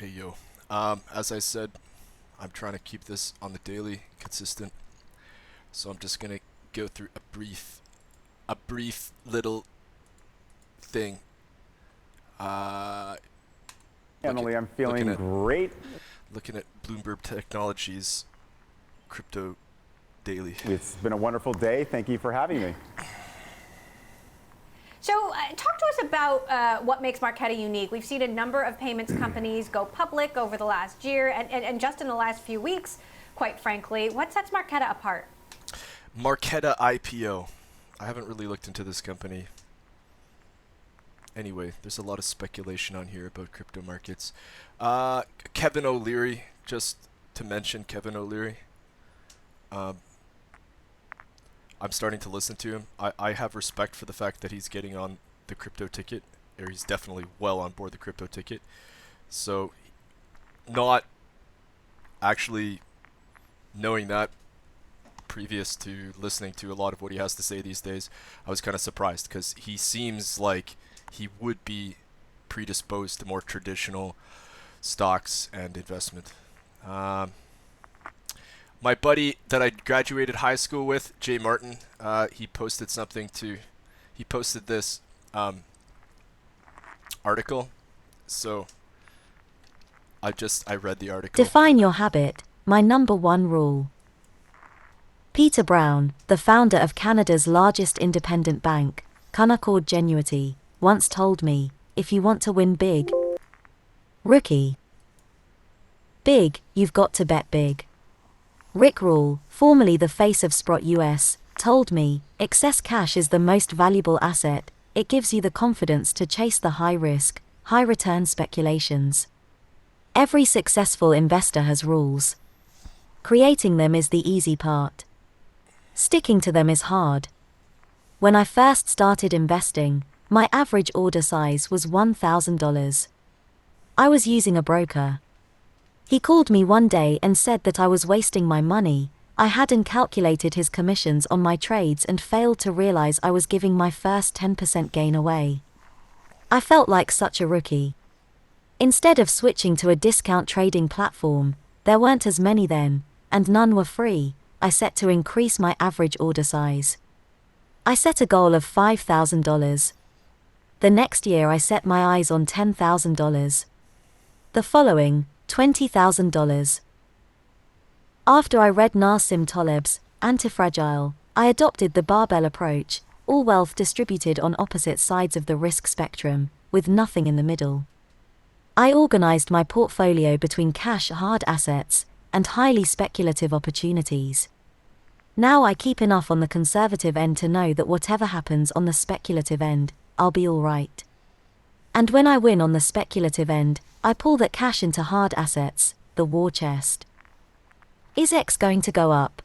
Hey yo. As I said, I'm trying to keep this on the daily consistent, so I'm just gonna go through a brief little thing. Uh, look at Emily, I'm looking feeling at great. looking at Bloomberg Technologies crypto daily. It's been a wonderful day. Thank you for having me. So, talk to us about what makes Marqeta unique. We've seen a number of payments companies go public over the last year and just in the last few weeks, quite frankly. What sets Marqeta apart? Marqeta IPO. I haven't really looked into this company. Anyway, there's a lot of speculation on here about crypto markets. Kevin O'Leary, just to mention Kevin O'Leary. Um, I'm starting to listen to him. I have respect for the fact that he's getting on the crypto ticket, or he's definitely well on board the crypto ticket. So, not actually knowing that previous to listening to a lot of what he has to say these days, I was kind of surprised because he seems like he would be predisposed to more traditional stocks and investment. Um, my buddy that I graduated high school with, Jay Martin, he posted something to, he posted this article. So I read the article. Define your habit, my number one rule. Peter Brown, the founder of Canada's largest independent bank, Canaccord Genuity, once told me, if you want to win big, rookie. Big, you've got to bet big. Rick Rule, formerly the face of Sprott US, told me, excess cash is the most valuable asset. It gives you the confidence to chase the high risk, high return speculations. Every successful investor has rules. Creating them is the easy part. Sticking to them is hard. When I first started investing, my average order size was $1,000. I was using a broker. He called me one day and said that I was wasting my money. I hadn't calculated his commissions on my trades and failed to realize I was giving my first 10% gain away. I felt like such a rookie. Instead of switching to a discount trading platform, there weren't as many then, and none were free, I set to increase my average order size. I set a goal of $5,000. The next year I set my eyes on $10,000. The following, $20,000. After I read Nassim Taleb's Antifragile, I adopted the barbell approach, all wealth distributed on opposite sides of the risk spectrum, with nothing in the middle. I organized my portfolio between cash hard assets and highly speculative opportunities. Now I keep enough on the conservative end to know that whatever happens on the speculative end, I'll be all right. And when I win on the speculative end, I pull that cash into hard assets, the war chest. Is X going to go up?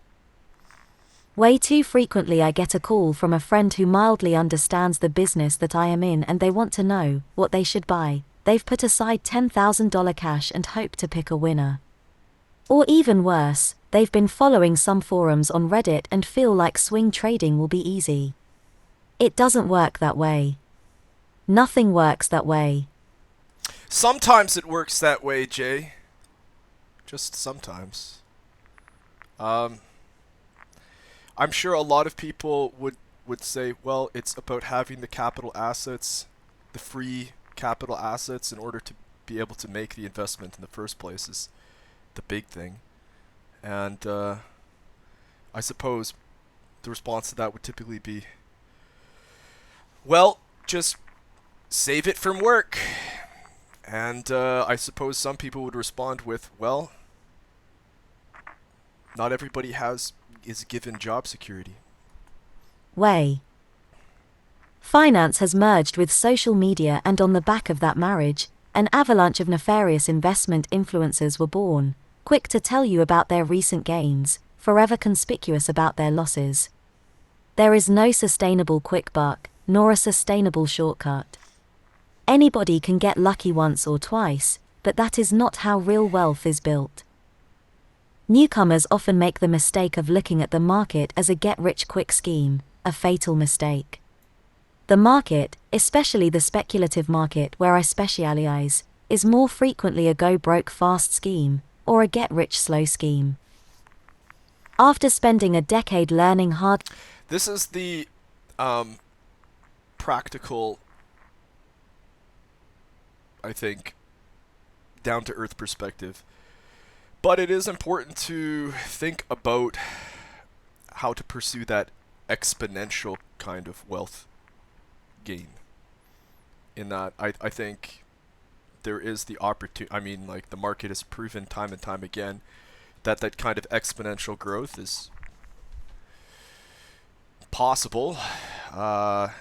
Way too frequently I get a call from a friend who mildly understands the business that I am in and they want to know what they should buy. They've put aside $10,000 cash and hope to pick a winner. Or even worse, they've been following some forums on Reddit and feel like swing trading will be easy. It doesn't work that way. Nothing works that way. Sometimes it works that way, Jay. Just sometimes. I'm sure a lot of people would say, well, it's about having the capital assets, the free capital assets in order to be able to make the investment in the first place is the big thing. And I suppose the response to that would typically be, well, just save it from work. And I suppose some people would respond with, well, not everybody is given job security. Way. Finance has merged with social media, and on the back of that marriage, an avalanche of nefarious investment influencers were born, quick to tell you about their recent gains, forever conspicuous about their losses. There is no sustainable quick buck, nor a sustainable shortcut. Anybody can get lucky once or twice, but that is not how real wealth is built. Newcomers often make the mistake of looking at the market as a get-rich-quick scheme, a fatal mistake. The market, especially the speculative market where I specialize, is more frequently a go broke fast scheme or a get rich slow scheme. After spending a decade learning hard, This is the practical, I think, down to earth perspective. But it is important to think about how to pursue that exponential kind of wealth gain. In that, I think there is the opportunity. I mean, like, the market has proven time and time again that that kind of exponential growth is possible, and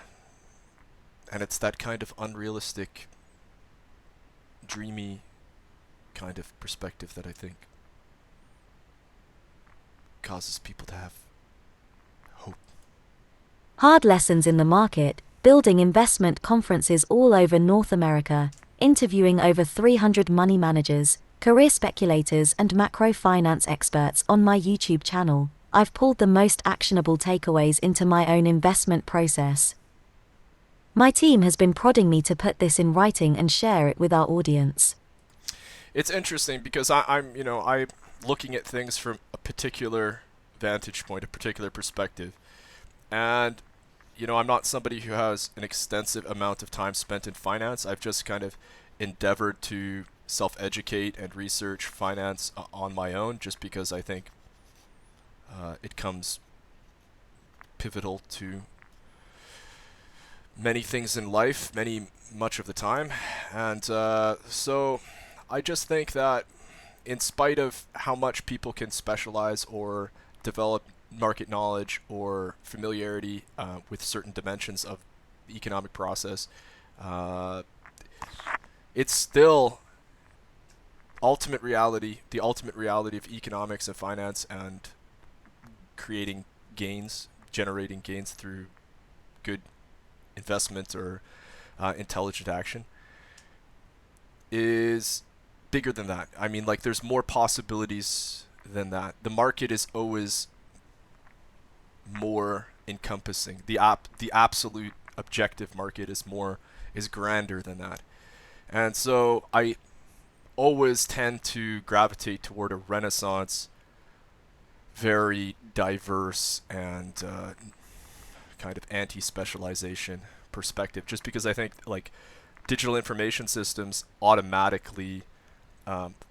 it's that kind of unrealistic, dreamy kind of perspective that I think causes people to have hope. hard lessons in the market, building investment conferences all over North America, interviewing over 300 money managers, career speculators, and macro finance experts on my YouTube channel, I've pulled the most actionable takeaways into my own investment process. My team has been prodding me to put this in writing and share it with our audience. It's interesting because I'm looking at things from a particular vantage point, a particular perspective, and I'm not somebody who has an extensive amount of time spent in finance. I've just kind of endeavored to self-educate and research finance on my own, just because I think it comes pivotal to many things in life, much of the time, and so I just think that in spite of how much people can specialize or develop market knowledge or familiarity with certain dimensions of the economic process, it's still the ultimate reality of economics and finance and creating gains, generating gains through good investment or intelligent action is bigger than that. I mean, like, there's more possibilities than that. The market is always more encompassing. The absolute objective market is grander than that. And so I always tend to gravitate toward a renaissance, very diverse and kind of anti-specialization perspective, just because I think, like, digital information systems automatically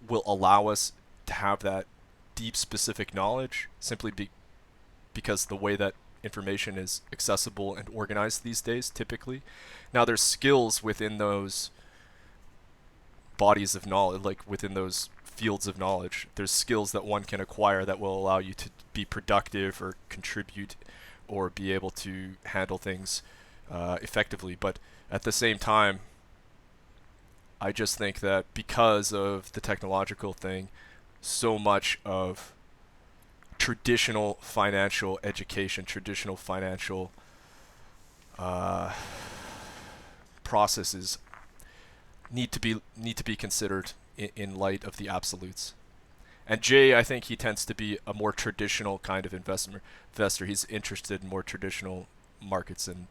will allow us to have that deep specific knowledge simply because the way that information is accessible and organized these days, typically. Now, there's skills within those bodies of knowledge, like within those fields of knowledge. There's skills that one can acquire that will allow you to be productive or contribute or be able to handle things effectively. But at the same time, I just think that because of the technological thing, so much of traditional financial education, traditional financial processes need to be considered in light of the absolutes. And Jay, I think he tends to be a more traditional kind of investor. He's interested in more traditional markets and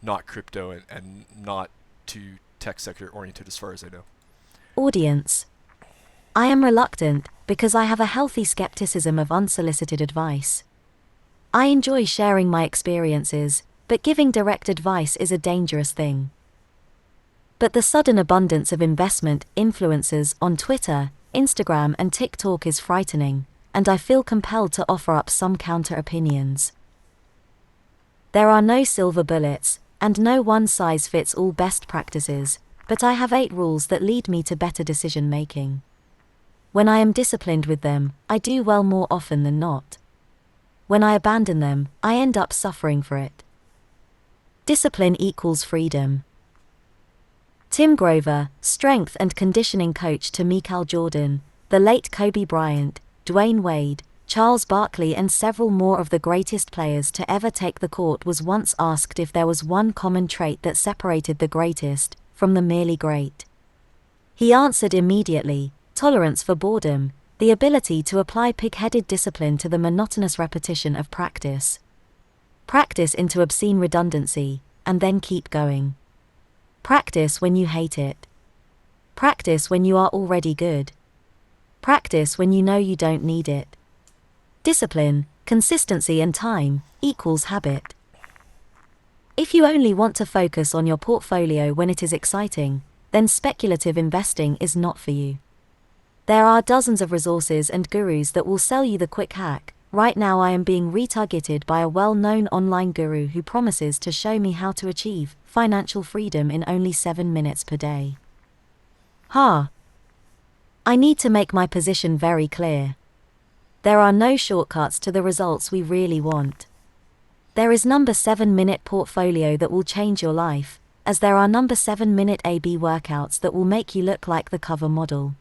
not crypto and not too tech sector oriented as far as I know. Audience. I am reluctant because I have a healthy skepticism of unsolicited advice. I enjoy sharing my experiences, but giving direct advice is a dangerous thing. But the sudden abundance of investment influencers on Twitter, Instagram, and TikTok is frightening, and I feel compelled to offer up some counter opinions. There are no silver bullets, and no one-size-fits-all best practices, but I have 8 rules that lead me to better decision making. When I am disciplined with them, I do well more often than not. When I abandon them, I end up suffering for it. Discipline equals freedom. Tim Grover, strength and conditioning coach to Michael Jordan, the late Kobe Bryant, Dwayne Wade, Charles Barkley, and several more of the greatest players to ever take the court, was once asked if there was one common trait that separated the greatest from the merely great. He answered immediately: tolerance for boredom, the ability to apply pig-headed discipline to the monotonous repetition of practice. Practice into obscene redundancy, and then keep going. Practice when you hate it. Practice when you are already good. Practice when you know you don't need it. Discipline, consistency and time equals habit. If you only want to focus on your portfolio when it is exciting, then speculative investing is not for you. There are dozens of resources and gurus that will sell you the quick hack. Right now I am being retargeted by a well-known online guru who promises to show me how to achieve financial freedom in only 7 minutes per day. I need to make my position very clear. There are no shortcuts to the results we really want. There is number 7-minute portfolio that will change your life, as there are number 7-minute AB workouts that will make you look like the cover model.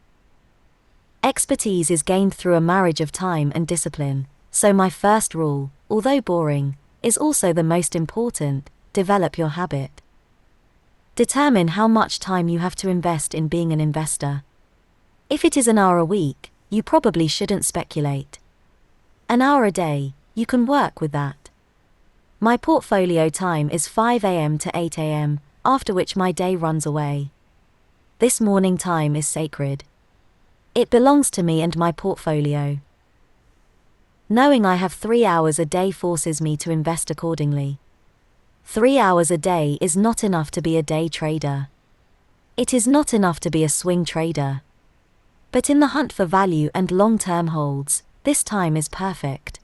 Expertise is gained through a marriage of time and discipline, so my first rule, although boring, is also the most important: develop your habit. Determine how much time you have to invest in being an investor. If it is an hour a week, you probably shouldn't speculate. An hour a day, you can work with that. My portfolio time is 5 a.m. to 8 a.m., after which my day runs away. This morning time is sacred. It belongs to me and my portfolio. Knowing I have 3 hours a day forces me to invest accordingly. 3 hours a day is not enough to be a day trader. It is not enough to be a swing trader. But in the hunt for value and long-term holds, this time is perfect.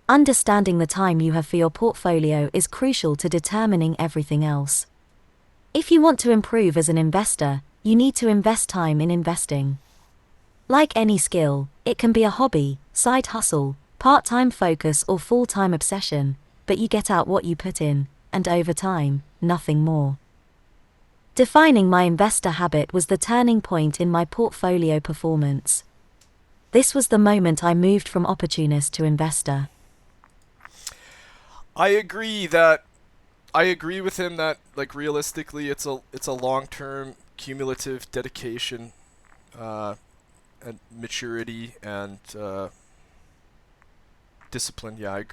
Understanding the time you have for your portfolio is crucial to determining everything else. If you want to improve as an investor, you need to invest time in investing. Like any skill, it can be a hobby, side hustle, part-time focus or full-time obsession, but you get out what you put in, and over time, nothing more. Defining my investor habit was the turning point in my portfolio performance. This was the moment I moved from opportunist to investor. I agree with him that, like, realistically it's a long-term cumulative dedication and maturity and discipline. Yeah,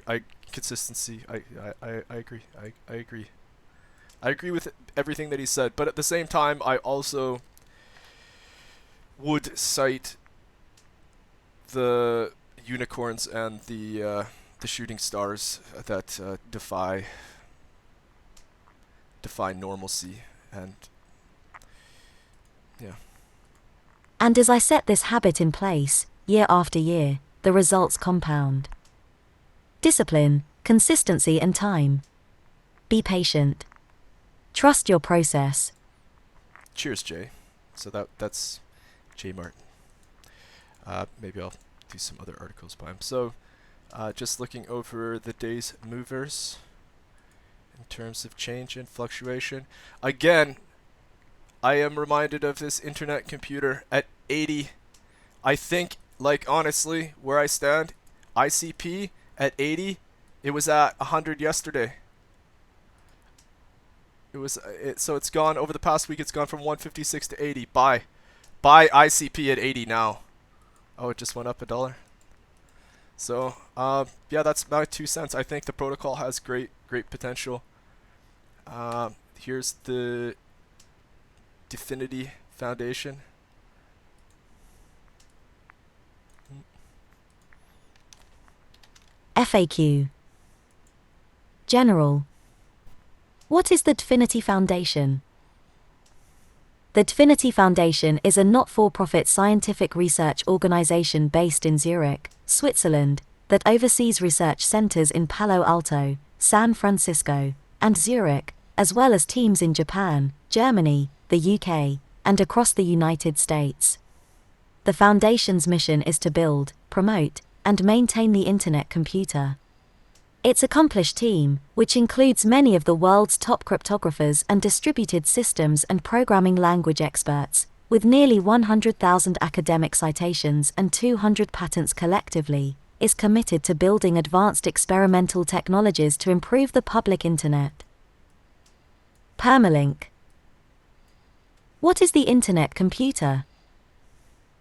consistency. I agree. I agree. I agree with everything that he said, but at the same time I also would cite the unicorns and the shooting stars that defy normalcy, and yeah. And as I set this habit in place, year after year, the results compound. Discipline, consistency and time. Be patient. Trust your process. Cheers, Jay. So that's Jay Martin. Maybe I'll do some other articles by him. So just looking over the day's movers in terms of change and fluctuation. Again, I am reminded of this internet computer at 80. I think, like, honestly, where I stand, ICP at 80, it was at 100 yesterday. So it's gone over the past week. It's gone from 156 to 80. Buy ICP at 80 now. Oh, it just went up $1. So yeah, that's my 2 cents. I think the protocol has great potential. Here's the Dfinity Foundation. FAQ. General. What is the Dfinity Foundation? The Dfinity Foundation is a not-for-profit scientific research organization based in Zurich, Switzerland, that oversees research centers in Palo Alto, San Francisco, and Zurich, as well as teams in Japan, Germany, the UK, and across the United States. The Foundation's mission is to build, promote, and maintain the Internet computer. Its accomplished team, which includes many of the world's top cryptographers and distributed systems and programming language experts, with nearly 100,000 academic citations and 200 patents collectively, is committed to building advanced experimental technologies to improve the public Internet. Permalink. What is the Internet computer?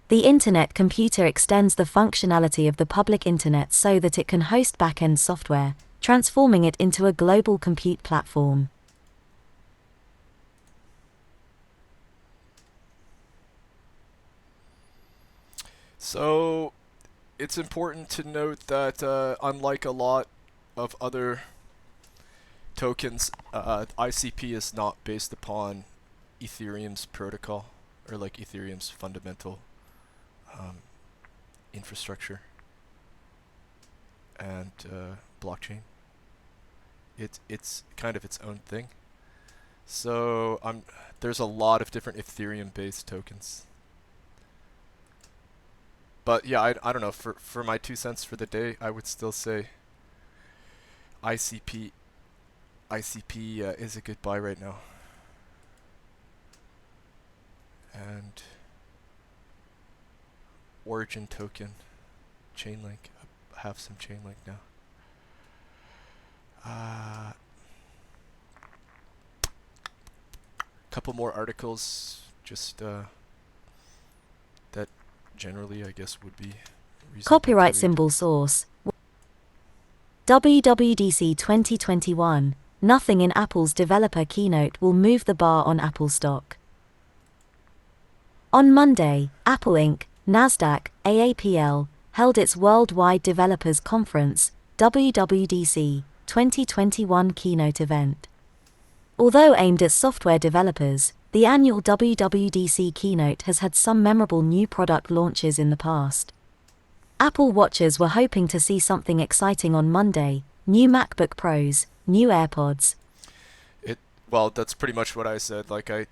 The Internet computer extends the functionality of the public Internet so that it can host back-end software, transforming it into a global compute platform. So it's important to note that unlike a lot of other tokens, ICP is not based upon Ethereum's protocol or like Ethereum's fundamental infrastructure and blockchain. It's kind of its own thing. So there's a lot of different Ethereum-based tokens. But yeah, I don't know. For my 2 cents for the day, I would still say ICP is a good buy right now. And Origin token, Chainlink. I have some Chainlink now. Couple more articles, just that generally I guess would be reasonable Copyright to read. symbol source. WWDC 2021. Nothing in Apple's developer keynote will move the bar on Apple stock. On Monday, Apple Inc., Nasdaq, AAPL, held its Worldwide Developers Conference, WWDC 2021 keynote event. Although aimed at software developers, the annual WWDC keynote has had some memorable new product launches in the past. Apple watchers were hoping to see something exciting on Monday: new MacBook Pros, new AirPods. Well, that's pretty much what I said. Like I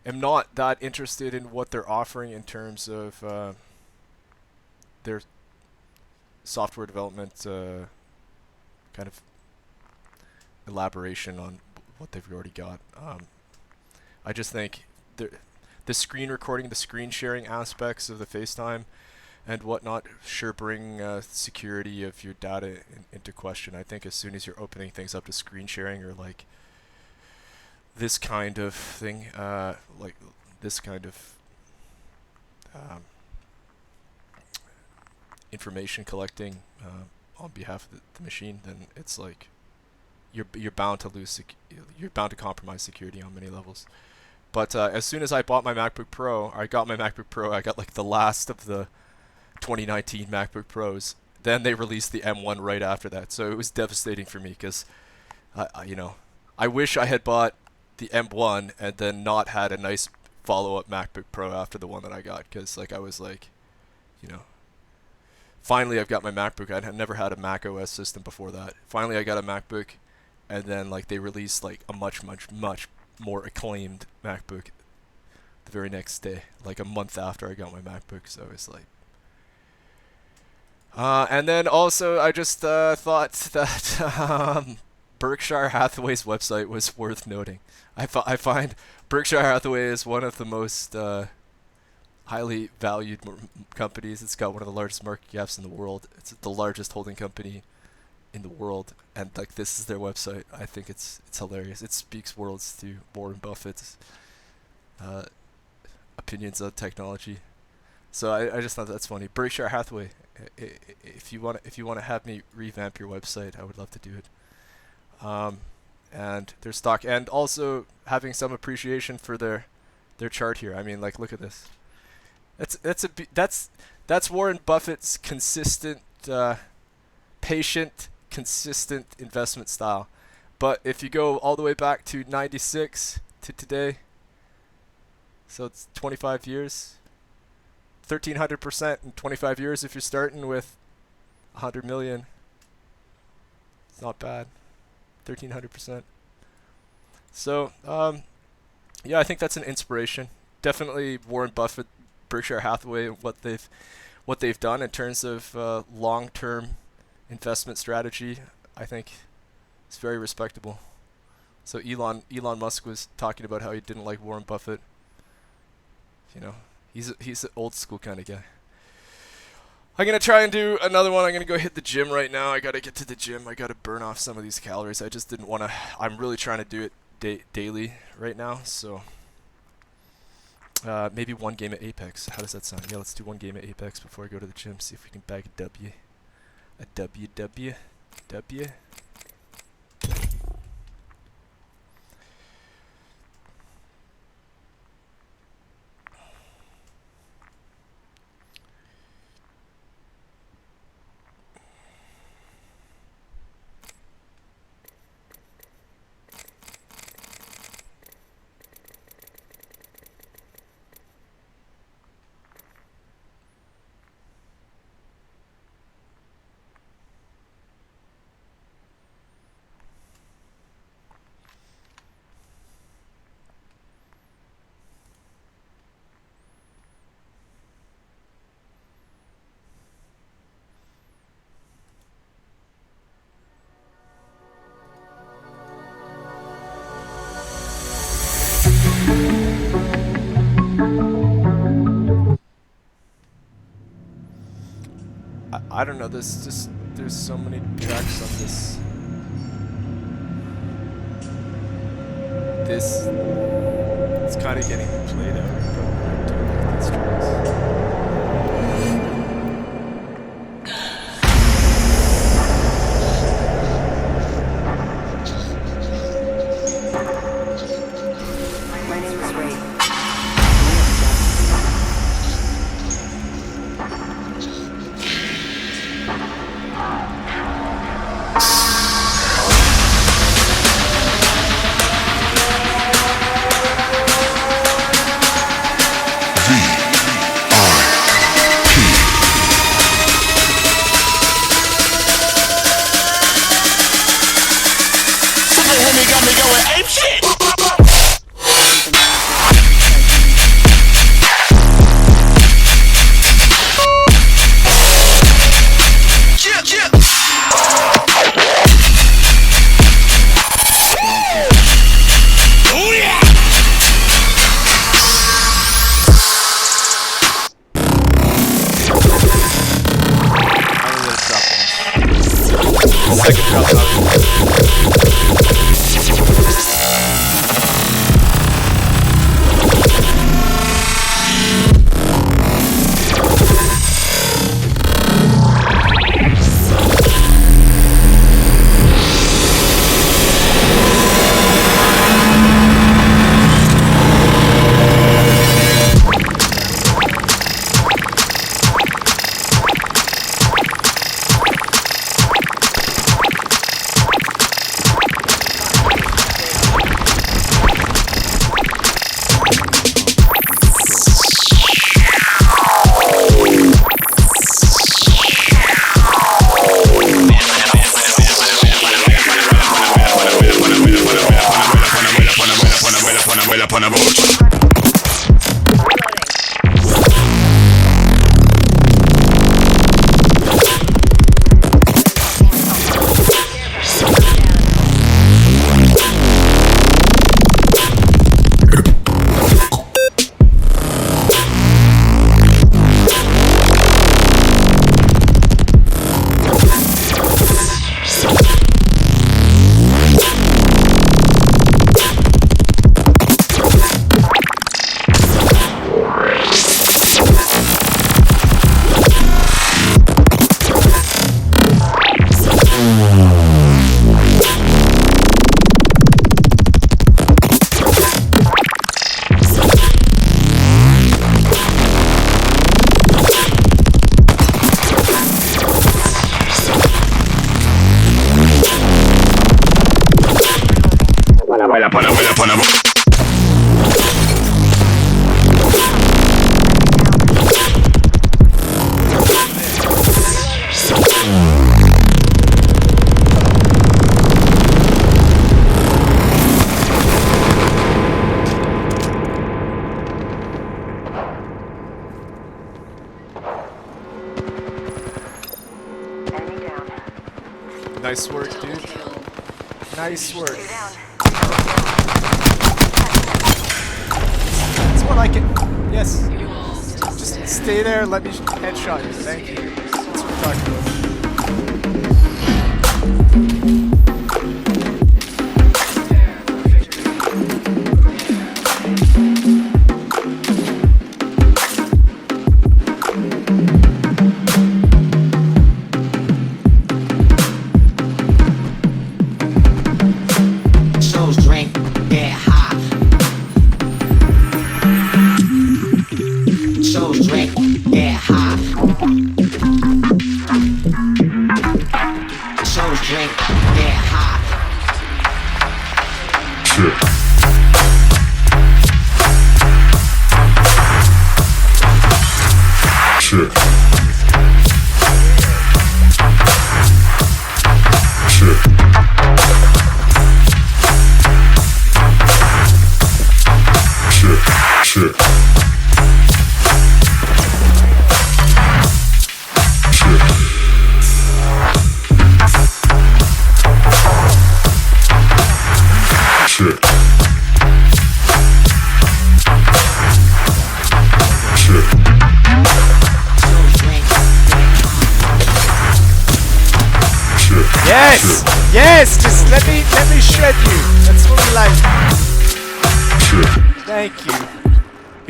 am not that interested in what they're offering in terms of their software development kind of elaboration on what they've already got. I just think the screen recording, the screen sharing aspects of the FaceTime and whatnot sure bring security of your data into question. I think as soon as you're opening things up to screen sharing or like this kind of thing, like this kind of information collecting on behalf of the machine, then it's like you're bound to lose you're bound to compromise security on many levels. But as soon as I bought my MacBook Pro, I got like the last of the 2019 MacBook Pros. Then they released the M1 right after that, so it was devastating for me because I wish I had bought the M1 and then not had a nice follow-up MacBook Pro after the one that I got, because like I was like, finally I've got my MacBook. I had never had a Mac OS system before that. Finally I got a MacBook, and then like they released like a much more acclaimed MacBook the very next day, like a month after I got my MacBook. So it's like, and then also I just thought that Berkshire Hathaway's website was worth noting. I find Berkshire Hathaway is one of the most highly valued companies. It's got one of the largest market caps in the world. It's the largest holding company in the world, and like this is their website. I think it's hilarious. It speaks worlds to Warren Buffett's opinions on technology. So I just thought that's funny. Berkshire Hathaway, if you want to have me revamp your website, I would love to do it. And their stock, and also having some appreciation for their chart here. I mean, like, look at this. That's Warren Buffett's consistent, patient, consistent investment style. But if you go all the way back to 96 to today, so it's 25 years, 1,300% in 25 years if you're starting with 100 million. It's not bad. 1,300%. So, yeah, I think that's an inspiration. Definitely Warren Buffett, Berkshire Hathaway, what they've done in terms of long-term investment strategy, I think it's very respectable. So Elon Musk was talking about how he didn't like Warren Buffett. He's an old school kind of guy. I'm gonna try and do another one. I'm gonna go hit the gym right now. I gotta get to the gym. I gotta burn off some of these calories. I just didn't want to. I'm really trying to do it daily right now. So maybe one game at Apex. How does that sound? Yeah, let's do one game at Apex before I go to the gym. See if we can bag a W. A W. I don't know. There's so many tracks on this. It's kind of getting played out, but I do like these tracks. My name is Ray. Nice work, dude. Nice work. That's what I can. Yes. Just stay there. Let me headshot you. Thank you. That's what I'm talking about. Yes, just let me shred you. That's what we like. Thank you.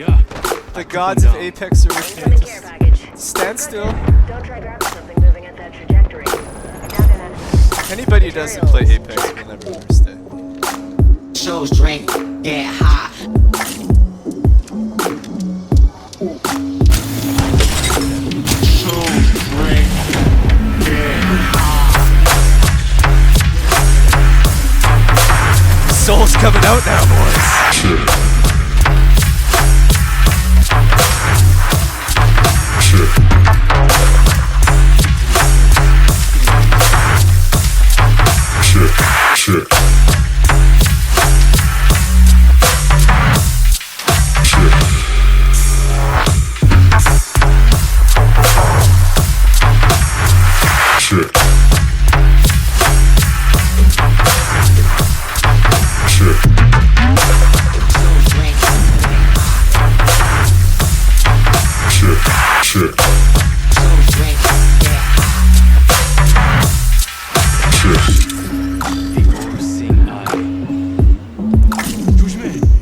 Yeah. The gods of Apex are with me. Just stand still. Don't try grabbing something moving at that trajectory. Anybody who doesn't play Apex will never understand. Shows drink, get high. Soul's coming out now, boys.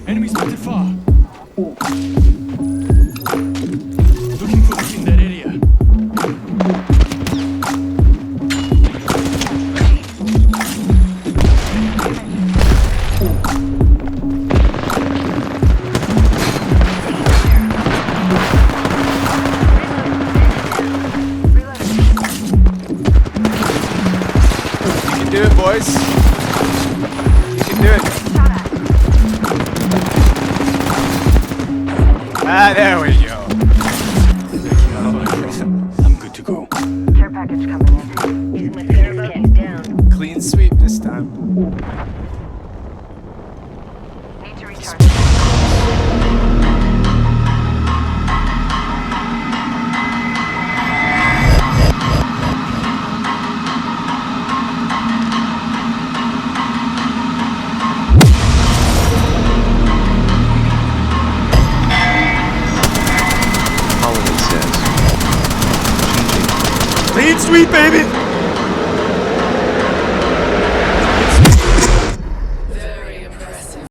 Enemy spotted far. Looking for us in that area. You can do it, boys. You can do it. Ah, there we go. I'm good to go. Care package coming in. Using my finger kicks down. Clean sweep this time. Need to recharge. Clean sweep, baby.